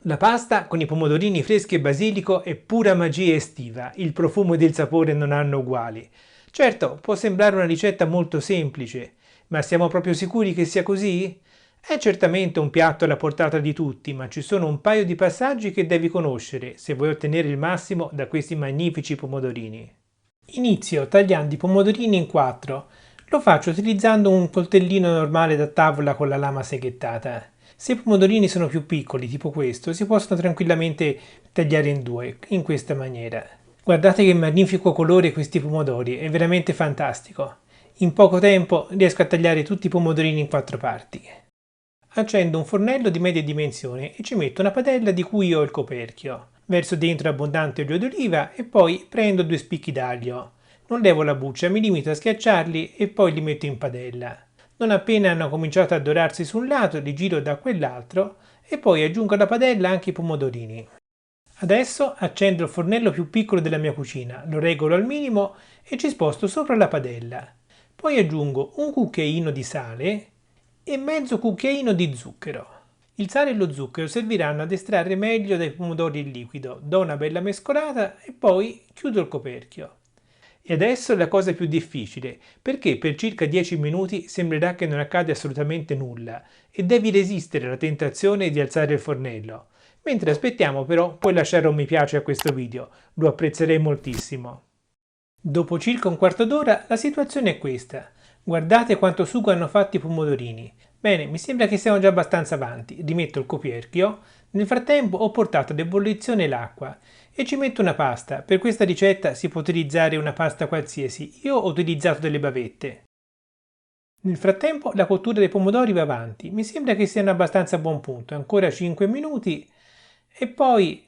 La pasta con i pomodorini freschi e basilico è pura magia estiva, il profumo ed il sapore non hanno uguali. Certo, può sembrare una ricetta molto semplice, ma siamo proprio sicuri che sia così? È certamente un piatto alla portata di tutti, ma ci sono un paio di passaggi che devi conoscere se vuoi ottenere il massimo da questi magnifici pomodorini. Inizio tagliando i pomodorini in quattro. Lo faccio utilizzando un coltellino normale da tavola con la lama seghettata. Se i pomodorini sono più piccoli, tipo questo, si possono tranquillamente tagliare in due, in questa maniera. Guardate che magnifico colore questi pomodori, è veramente fantastico. In poco tempo riesco a tagliare tutti i pomodorini in quattro parti. Accendo un fornello di medie dimensioni e ci metto una padella di cui ho il coperchio. Verso dentro abbondante olio d'oliva e poi prendo due spicchi d'aglio. Non levo la buccia, mi limito a schiacciarli e poi li metto in padella. Non appena hanno cominciato a dorarsi su un lato, li giro da quell'altro e poi aggiungo alla padella anche i pomodorini. Adesso accendo il fornello più piccolo della mia cucina, lo regolo al minimo e ci sposto sopra la padella. Poi aggiungo un cucchiaino di sale e mezzo cucchiaino di zucchero. Il sale e lo zucchero serviranno ad estrarre meglio dai pomodori il liquido. Do una bella mescolata e poi chiudo il coperchio. E adesso la cosa più difficile, perché per circa 10 minuti sembrerà che non accade assolutamente nulla e devi resistere alla tentazione di alzare il fornello. Mentre aspettiamo però puoi lasciare un mi piace a questo video, lo apprezzerei moltissimo. Dopo circa un quarto d'ora la situazione è questa. Guardate quanto sugo hanno fatto i pomodorini. Bene, mi sembra che siamo già abbastanza avanti. Rimetto il coperchio. Nel frattempo ho portato ad ebollizione l'acqua e ci metto una pasta. Per questa ricetta si può utilizzare una pasta qualsiasi. Io ho utilizzato delle bavette. Nel frattempo la cottura dei pomodori va avanti. Mi sembra che siano abbastanza a buon punto. Ancora 5 minuti e poi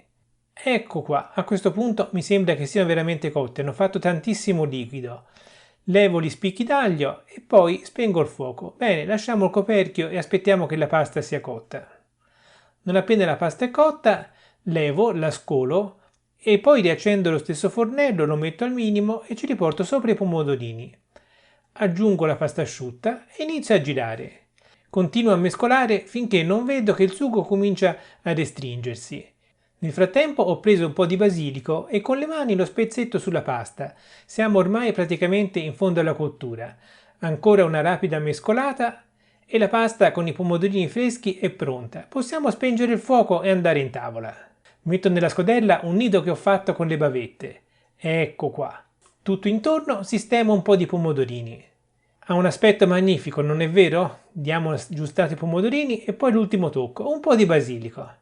ecco qua. A questo punto mi sembra che siano veramente cotte. Hanno fatto tantissimo liquido. Levo gli spicchi d'aglio e poi spengo il fuoco. Bene, lasciamo il coperchio e aspettiamo che la pasta sia cotta. Non appena la pasta è cotta, levo, la scolo e poi riaccendo lo stesso fornello, lo metto al minimo e ci riporto sopra i pomodorini. Aggiungo la pasta asciutta e inizio a girare. Continuo a mescolare finché non vedo che il sugo comincia a restringersi. Nel frattempo ho preso un po' di basilico e con le mani lo spezzetto sulla pasta. Siamo ormai praticamente in fondo alla cottura. Ancora una rapida mescolata e la pasta con i pomodorini freschi è pronta. Possiamo spengere il fuoco e andare in tavola. Metto nella scodella un nido che ho fatto con le bavette. Ecco qua. Tutto intorno sistemo un po' di pomodorini. Ha un aspetto magnifico, non è vero? Diamo aggiustati i pomodorini e poi l'ultimo tocco, un po' di basilico.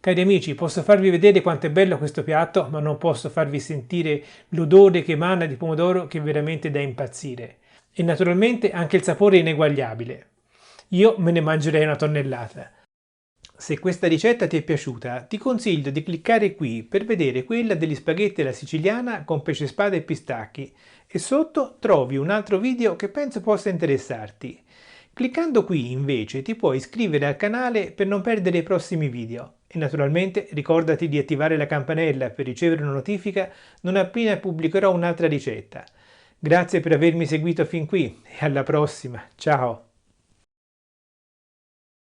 Cari amici, posso farvi vedere quanto è bello questo piatto, ma non posso farvi sentire l'odore che emana di pomodoro che è veramente da impazzire. E naturalmente anche il sapore è ineguagliabile. Io me ne mangerei una tonnellata. Se questa ricetta ti è piaciuta, ti consiglio di cliccare qui per vedere quella degli spaghetti alla siciliana con pesce spada e pistacchi e sotto trovi un altro video che penso possa interessarti. Cliccando qui invece ti puoi iscrivere al canale per non perdere i prossimi video e naturalmente ricordati di attivare la campanella per ricevere una notifica non appena pubblicherò un'altra ricetta. Grazie per avermi seguito fin qui e alla prossima, ciao!